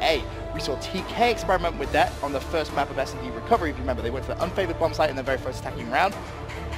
A. We saw TK experiment with that on the first map of S&D Recovery. If you remember, they went for the unfavored bomb site in the very first attacking round.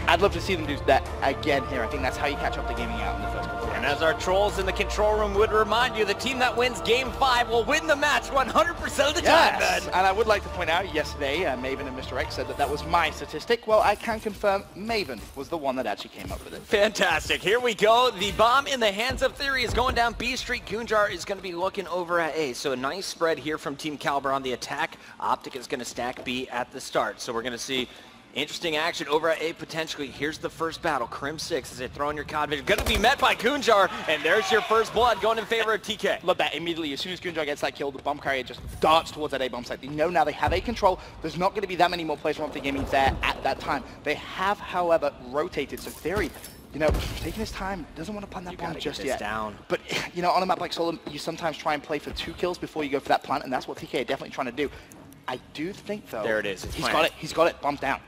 I'd love to see them do that again here. I think that's how you catch up the gaming out in the first couple. And as our trolls in the control room would remind you, the team that wins Game 5 will win the match 100% of the time, Ben. And I would like to point out, yesterday, Maven and Mr. X said that was my statistic. Well, I can confirm Maven was the one that actually came up with it. Fantastic. Here we go. The bomb in the hands of Theory is going down B Street. Goonjar is going to be looking over at A. So a nice spread here from Team Kaliber on the attack. OpTic is going to stack B at the start. So we're going to see interesting action over at A potentially. Here's the first battle. Crim 6 as they throw in your COD vision. Going to be met by Goonjar, and there's your first blood going in favor of TK. Love that. Immediately, as soon as Goonjar gets that kill, the bomb carrier just darts towards that A bomb site. They know now they have A control. There's not going to be that many more players from OpTic Gaming there at that time. They have, however, rotated. So Theory, you know, taking his time, doesn't want to plant that bomb just yet. Down. But, you know, on a map like Solom, you sometimes try and play for 2 kills before you go for that plant, and that's what TK are definitely trying to do. I do think, though... There it is. He's got it. He's got it. Bomb's down.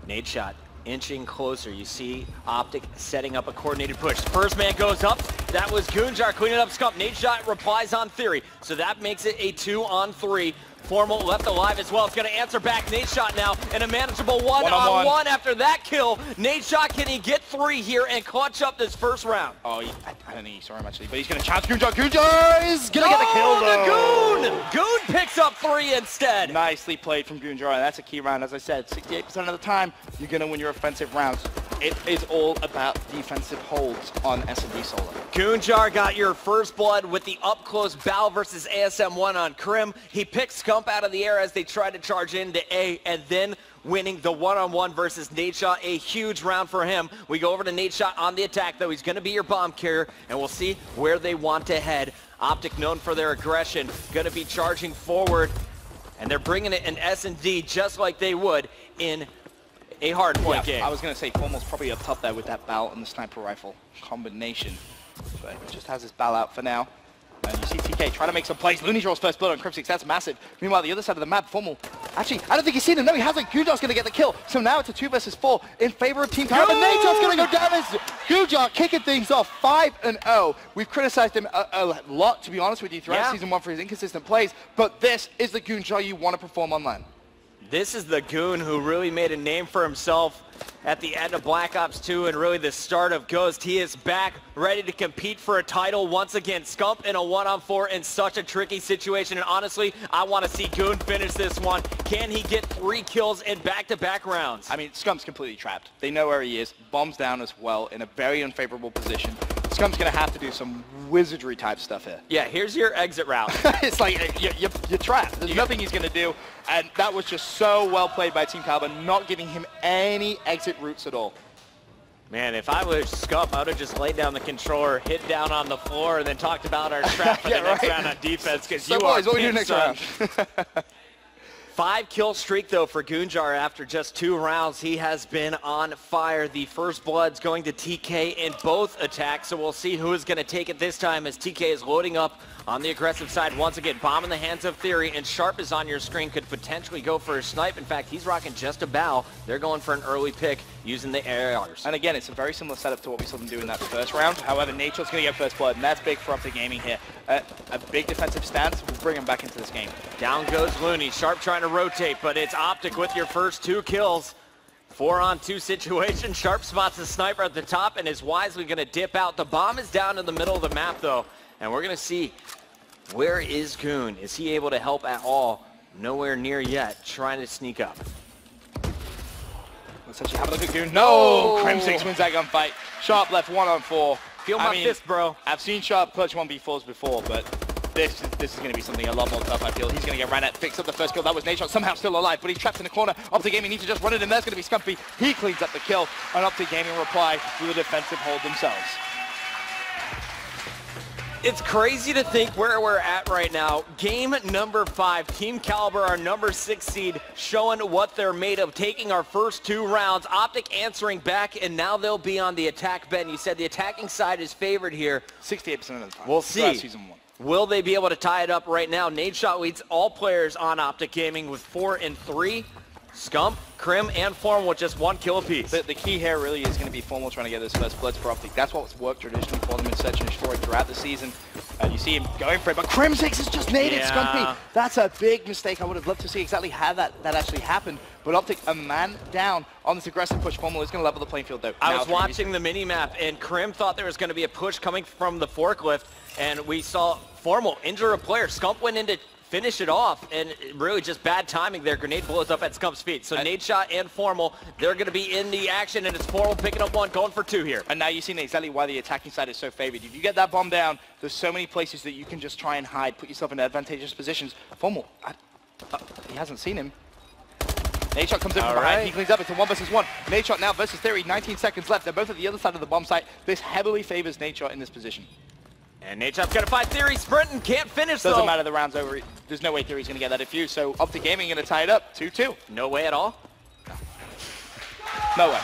Nade shot, inching closer. You see OpTic setting up a coordinated push. First man goes up. That was Goonjar cleaning up Scump. Nade shot replies on Theory. So that makes it a 2-on-3. Formal left alive as well. It's going to answer back. Nade shot now, and a manageable one-on-one after that kill. Nade shot, can he get 3 here and clutch up this first round? Oh, I don't think he saw him actually, but he's going to challenge Goonjar. Goonjar is going to get the kill, though. The Goon! Goon picks up 3 instead. Nicely played from Goonjar, and that's a key round. As I said, 68% of the time, you're going to win your offensive rounds. It is all about defensive holds on S&D solo. Goonjar got your first blood with the up-close battle versus ASM1 on Crim. He picked Scump out of the air as they tried to charge into A, and then winning the one-on-one versus Nadeshot. A huge round for him. We go over to Nadeshot on the attack, though. He's going to be your bomb carrier, and we'll see where they want to head. OpTic, known for their aggression, going to be charging forward, and they're bringing it in S&D just like they would in a hard point game. I was going to say Formal's probably up top there with that BAL and the sniper rifle combination. But he just has his BAL out for now. And you see TK trying to make some plays. Looney draws first blood on Crim 6. That's massive. Meanwhile, the other side of the map, Formal. Actually, I don't think he's seen him. No, he hasn't. Goonjar's going to get the kill. So now it's a 2 versus 4 in favor of Team Kaliber. Nate's going to go down as Goonjar kicking things off 5-0. We've criticized him a lot, to be honest with you, throughout Season 1 for his inconsistent plays. But this is the Goonjar you want to perform online. This is the Goon who really made a name for himself at the end of Black Ops 2 and really the start of Ghost. He is back, ready to compete for a title once again. Scump in a 1-on-4 in such a tricky situation. And honestly, I want to see Goon finish this one. Can he get 3 kills in back-to-back rounds? I mean, Scump's completely trapped. They know where he is. Bombs down as well in a very unfavorable position. Scump's going to have to do some wizardry type stuff here. Yeah, here's your exit route. It's like, you're trapped. There's nothing he's going to do. And that was just so well played by Team Kaliber, not giving him any exit routes at all. Man, if I was Scump, I would have just laid down the controller, hit down on the floor, and then talked about our trap for the next round on defense, because you are what we do next round. 5-kill streak, though, for Goonjar after just 2 rounds. He has been on fire. The first blood's going to TK in both attacks, so we'll see who is going to take it this time as TK is loading up on the aggressive side. Once again, bomb in the hands of Theory, and Sharp is on your screen, could potentially go for a snipe. In fact, he's rocking just a BAL. They're going for an early pick using the ARs. And again, it's a very similar setup to what we saw them do in that first round. However, Nature's going to get first blood, and that's big for OpTic Gaming here. A big defensive stance will bring him back into this game. Down goes Looney. Sharp trying to rotate, but it's OpTic with your first 2 kills. 4-on-2 situation. Sharp spots the sniper at the top and is wisely going to dip out. The bomb is down in the middle of the map, though, and we're going to see, where is Goon? Is he able to help at all? Nowhere near yet. Trying to sneak up. Let's actually have a look at Goon. No! Crim 6 wins that gunfight. Sharp left 1-on-4. Feel my fist, bro. I've seen Sharp clutch 1v4s before, but this is going to be something a lot more tough, I feel. He's going to get ran at, picks up the first kill. That was Nadeshot, somehow still alive, but he's trapped in the corner. OpTic Gaming needs to just run it, and there's going to be Scumpy. He cleans up the kill, and OpTic Gaming reply with a defensive hold themselves. It's crazy to think where we're at right now. Game number 5, Team Kaliber, our number 6 seed, showing what they're made of, taking our first 2 rounds. OpTic answering back, and now they'll be on the attack. Ben, you said the attacking side is favored here. 68% of the time. We'll see. Season 1. Will they be able to tie it up right now? Nadeshot leads all players on OpTic Gaming with 4 and 3. Scump, Crim, and Formal with just 1 kill apiece. The key here really is going to be Formal trying to get those first bloods for OpTic. That's what's worked traditionally for them in Search and Destroy throughout the season. you see him going for it, but Crimsix has just naded Scumpy. That's a big mistake. I would have loved to see exactly how that actually happened. But OpTic, a man down on this aggressive push. Formal is going to level the playing field, though. I was watching the mini-map, and Krim thought there was going to be a push coming from the forklift, and we saw Formal injure a player. Scump went in to finish it off, and really just bad timing there. Grenade blows up at Scump's feet. So Nade Shot and Formal, they're going to be in the action, and it's Formal picking up one, going for two here. And now you've seen exactly why the attacking side is so favored. If you get that bomb down, there's so many places that you can just try and hide, put yourself in advantageous positions. Formal, he hasn't seen him. Nade Shot comes in from behind, he cleans up, it's a 1 versus 1. Nade Shot now versus Theory, 19 seconds left. They're both at the other side of the bomb site. This heavily favors Nade Shot in this position. And Nade Shot's gonna fight Theory, sprinting, can't finish though. Doesn't matter, the round's over. There's no way Theory's gonna get that defuse, so OpTic Gaming gonna tie it up, 2-2. No way at all? No way.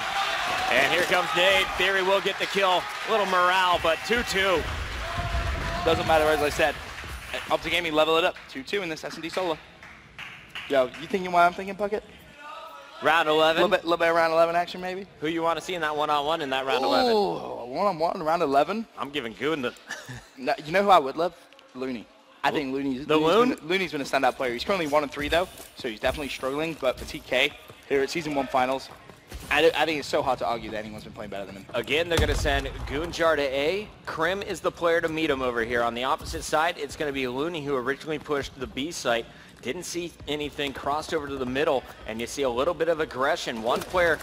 And here comes Nade. Theory will get the kill. A little morale, but 2-2. Doesn't matter, as I said. OpTic Gaming level it up, 2-2 in this S&D solo. Yo, you thinking what I'm thinking, Puckett? Round 11. A little bit of round 11 action, maybe? Who you want to see in that one-on-one in that round 11? Oh, one-on-one, round 11. I'm giving Goon the... No, you know who I would love? Looney. I think Looney's been a standout player. He's currently 1-3 though, so he's definitely struggling. But for TK, here at Season 1 Finals, I think it's so hard to argue that anyone's been playing better than him. Again, they're going to send Goonjar to A. Krim is the player to meet him over here. On the opposite side, it's going to be Looney, who originally pushed the B site. Didn't see anything, crossed over to the middle, and you see a little bit of aggression. One player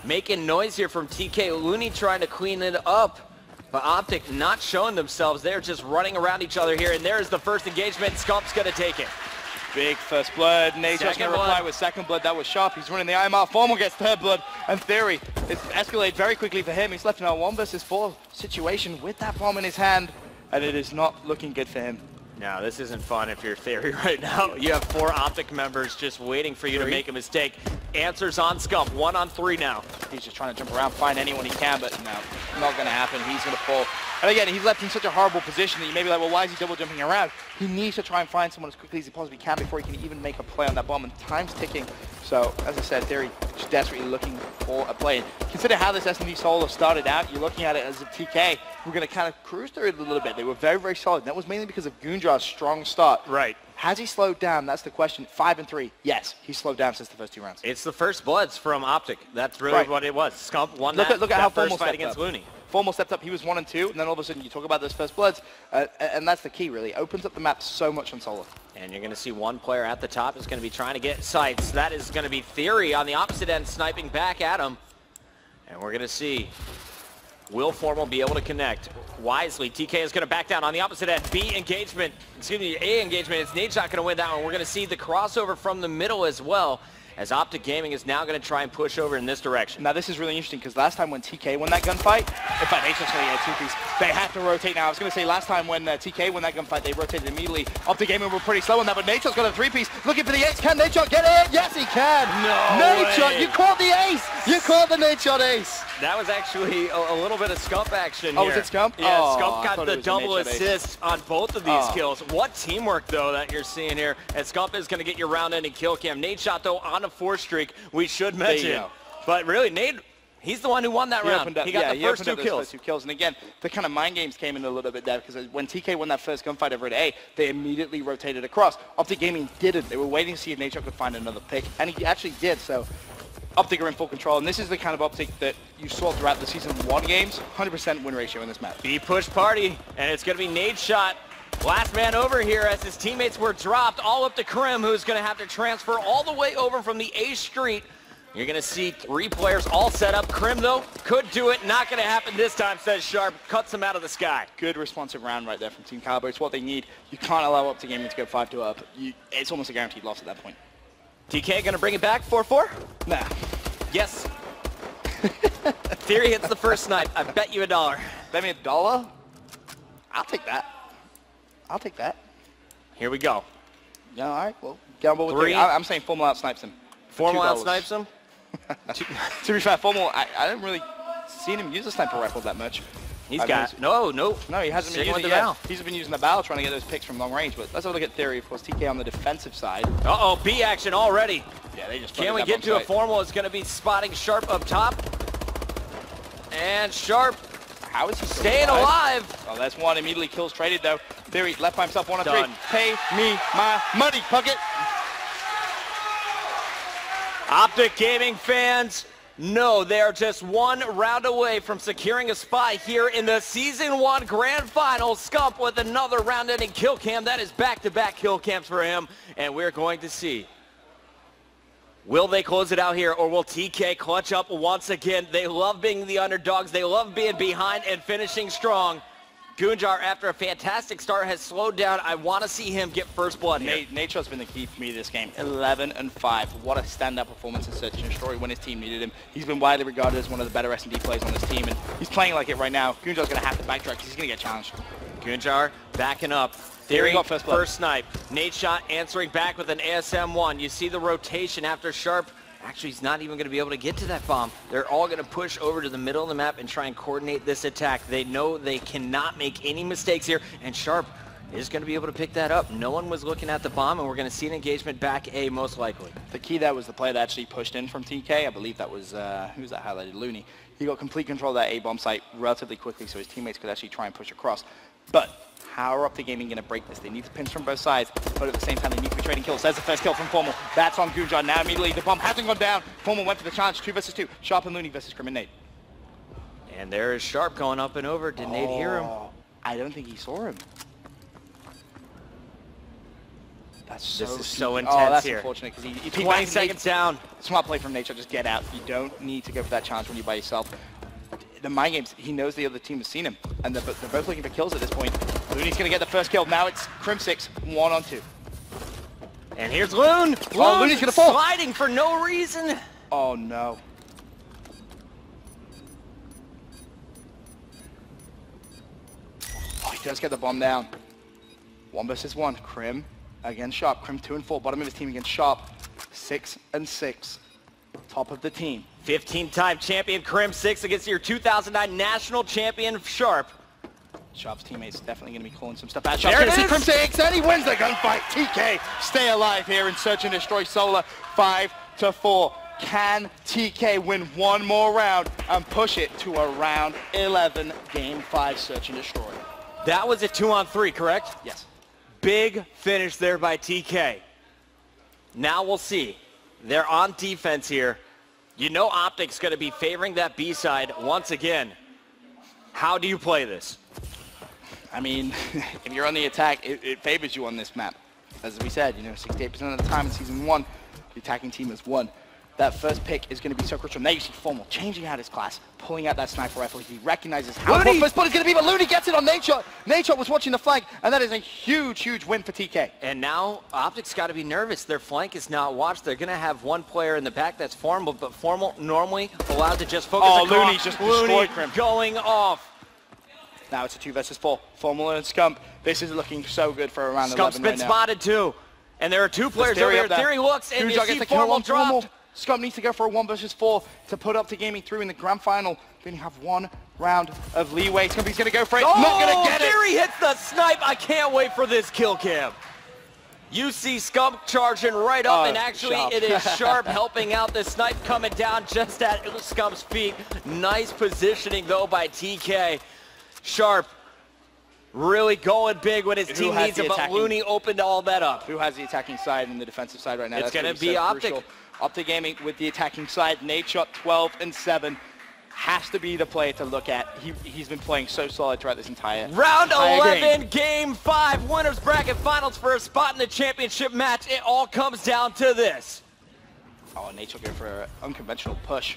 making noise here from TK. Looney trying to clean it up, but OpTic not showing themselves. They're just running around each other here, and there's the first engagement. Scump's going to take it. Big first blood. Nade's going to reply with second blood. That was sharp. He's running the IMR. Formal gets third blood, and Theory, it's escalated very quickly for him. He's left in a 1 versus 4 situation with that bomb in his hand, and it is not looking good for him. Now, this isn't fun if you're Theory right now. You have 4 OpTic members just waiting for you to make a mistake. Answers on Scump, 1-on-3 now. He's just trying to jump around, find anyone he can, but no, not going to happen. He's going to fall. And again, he's left in such a horrible position that you may be like, well, why is he double jumping around? He needs to try and find someone as quickly as he possibly can before he can even make a play on that bomb, and time's ticking. So, as I said, Theory just desperately looking for a play. Consider how this S&D solo started out. You're looking at it as a TK. We're going to kind of cruise through it a little bit. They were very, very solid. That was mainly because of Goonjar's strong start. Right. Has he slowed down? That's the question. 5-3. Yes, he's slowed down since the first 2 rounds. It's the first bloods from OpTic. That's really what it was. Scump won that how first fight against Looney. Formal stepped up. He was 1-2, and then all of a sudden you talk about those first bloods, and that's the key, really. Opens up the map so much on solo. And you're going to see one player at the top is going to be trying to get sights. That is going to be Theory on the opposite end, sniping back at him. And we're going to see, will Formal be able to connect wisely? TK is going to back down on the opposite end. B engagement, excuse me, A engagement. It's Nade Shot going to win that one. We're going to see the crossover from the middle as well, as OpTic Gaming is now going to try and push over in this direction. Now this is really interesting because last time when TK won that gunfight, in fact, Nate's actually a 2-piece, they had to rotate. Now I was going to say last time when TK won that gunfight, they rotated immediately. OpTic Gaming were pretty slow on that, but Nate Shot's got a 3-piece. Looking for the ace. Can Nate Shot get it? Yes, he can. No Nate Shot, you caught the ace. You caught the Nate Shot ace. That was actually a little bit of Scump action here. Oh, was it Scump? Yeah, oh, Scump got the double assist on both of these kills. What teamwork, though, that you're seeing here. And Scump is going to get your round-ending kill cam. Nade Shot, though, on a 4 streak, we should mention. But really, Nade, he's the one who won that round. He got the first 2 kills. And again, the kind of mind games came in a little bit there because when TK won that first gunfight over at A, they immediately rotated across. OpTic Gaming didn't. They were waiting to see if Nade Shot could find another pick, and he actually did. So OpTic are in full control, and this is the kind of OpTic that you saw throughout the Season 1 games. 100% win ratio in this match. B push party, and it's going to be Nade Shot. Last man over here as his teammates were dropped, all up to Krim, who's going to have to transfer all the way over from the A street. You're going to see 3 players all set up. Krim, though, could do it. Not going to happen this time, says Sharp. Cuts him out of the sky. Good responsive round right there from Team Kaliber. It's what they need. You can't allow OpTic Gaming to go 5-2 up. It's almost a guaranteed loss at that point. TK going to bring it back, 4-4? Nah. Yes. Theory hits the first snipe. I bet you $1. Bet me $1? I'll take that. I'll take that. Here we go. Yeah, all right. Well, gamble with 3. I'm saying Formal out snipes him. Formal out snipes him? To be fair, Formal, I haven't really seen him use a sniper rifle that much. He hasn't been using it. He's been using the bow trying to get those picks from long range. But let's have a look at Theory. Of course, TK on the defensive side. Uh-oh, B action already. Yeah, they just. Can we get to a Formal? It's going to be spotting Sharp up top. And Sharp How is he still staying alive? Oh, that's one. Immediately kills traded, though. Theory left by himself, 1 on 3. Done. Pay me my money, Puckett. OpTic Gaming fans, no, they are just one round away from securing a spot here in the Season 1 Grand Finals. Scump with another round-ending kill cam. That is back-to-back kill cams for him, and we're going to see. Will they close it out here, or will TK clutch up once again? They love being the underdogs. They love being behind and finishing strong. Gunjar, after a fantastic start, has slowed down. I want to see him get first blood here. Nature's been the key for me this game. 11-5. What a stand-up performance in Search and Destroy when his team needed him. He's been widely regarded as one of the better S&D players on this team, and he's playing like it right now. Gunjar's going to have to backtrack because he's going to get challenged. Gunjar backing up. Theory got first snipe. Nadeshot answering back with an ASM-1. You see the rotation after Sharp. Actually, he's not even going to be able to get to that bomb. They're all going to push over to the middle of the map and try and coordinate this attack. They know they cannot make any mistakes here, and Sharp is going to be able to pick that up. No one was looking at the bomb, and we're going to see an engagement back A most likely. The key there was the player that actually pushed in from TK. I believe that was, who was that highlighted? Looney. He got complete control of that A bomb site relatively quickly, so his teammates could actually try and push across. But how are OpTic Gaming going to break this? They need to pinch from both sides, but at the same time, they need to be trading kills. There's the first kill from Formal. That's on Gunjar. Now immediately, the bomb hasn't gone down. Formal went for the challenge, 2 versus 2. Sharp and Looney versus Crim and Nate. And there is Sharp going up and over. Did Nate hear him? I don't think he saw him. This is so intense that's here. Unfortunate because he 20 seconds down. Smart play from Nature. Just get out. You don't need to go for that challenge when you're by yourself. The mind games, he knows the other team has seen him, and they're both looking for kills at this point. Looney's going to get the first kill. Now it's Crim 6, 1 on 2. And here's Loon. Oh, Looney's going to fall. Sliding for no reason. Oh, no. Oh, he does get the bomb down. 1 versus 1. Crim against Sharp. Crim 2 and 4. Bottom of his team against Sharp. 6 and 6. Top of the team. 15-time champion Crim 6 against your 2009 national champion Sharp. Sharp's teammates definitely going to be calling some stuff out. Sharp's going to see Crim 6, and he wins the gunfight. TK stay alive here in Search and Destroy Solar. 5-4. Can TK win one more round and push it to a round 11 Game 5 Search and Destroy? That was a 2-on-3, correct? Yes. Big finish there by TK. Now we'll see. They're on defense here. You know OpTic's going to be favoring that B side once again. How do you play this? I mean, if you're on the attack, it favors you on this map. As we said, 68% of the time in Season 1, the attacking team has won. That first pick is going to be so crucial. Now you see Formal changing out his class, pulling out that sniper rifle. He recognizes how important first blood is going to be, but Looney gets it on Nadeshot. Nadeshot was watching the flank, and that is a huge, huge win for TK. And now OpTic's got to be nervous. Their flank is not watched. They're going to have one player in the back that's Formal, but Formal normally allowed to just focus across. Looney's just destroyed Crim. Going off. Now it's a 2 versus 4. Formal and Scump. This is looking so good for around 11 Scump's been spotted too. And there are 2 players over there. Theory looks, and you see Formal dropped. Scump needs to go for a 1 versus 4 to put OpTic Gaming through in the grand final. Then you have 1 round of leeway. Scumpy's going to go for it. Oh, not going to get it. Theory hits the snipe. I can't wait for this kill cam. You see Scump charging right up, and actually it is Sharp helping out. The snipe coming down just at Scump's feet. Nice positioning, though, by TK. Sharp really going big when his team needs it, but Looney opened all that up. Who has the attacking side and the defensive side right now? It's going to be OpTic. OpTic Gaming with the attacking side. Nadeshot 12 and 7 has to be the player to look at. He's been playing so solid throughout this entire round 11, Game 5, winners bracket finals for a spot in the championship match. It all comes down to this. Oh, Nadeshot going for an unconventional push.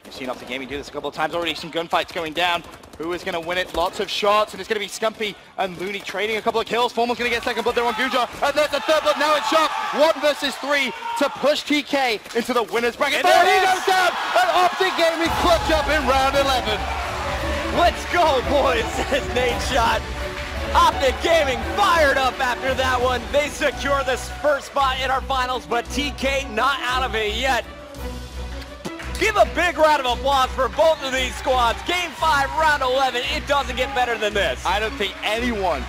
You've seen OpTic Gaming do this a couple of times already. Some gunfights going down. Who is going to win it? Lots of shots, and it's going to be Scumpy and Looney trading a couple of kills. Formal's going to get second blood there on Gunjar, and there's the third blood. Now it's Sharp. 1 versus 3 to push TK into the winners bracket. There he goes down, and OpTic Gaming clutch up in round 11. Let's go, boys, says Nadeshot. OpTic Gaming fired up after that one. They secure this first spot in our finals, but TK not out of it yet. Give a big round of applause for both of these squads. Game 5, round 11. It doesn't get better than this. I don't think anyone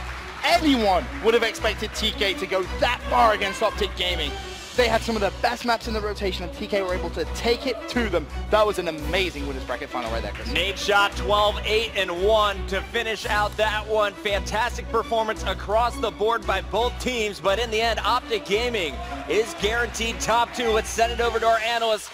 would have expected TK to go that far against OpTic Gaming. They had some of the best maps in the rotation, and TK were able to take it to them. That was an amazing winners bracket final right there, Chris. Nadeshot 12-8-1 to finish out that one. Fantastic performance across the board by both teams, but in the end, OpTic Gaming is guaranteed top 2. Let's send it over to our analysts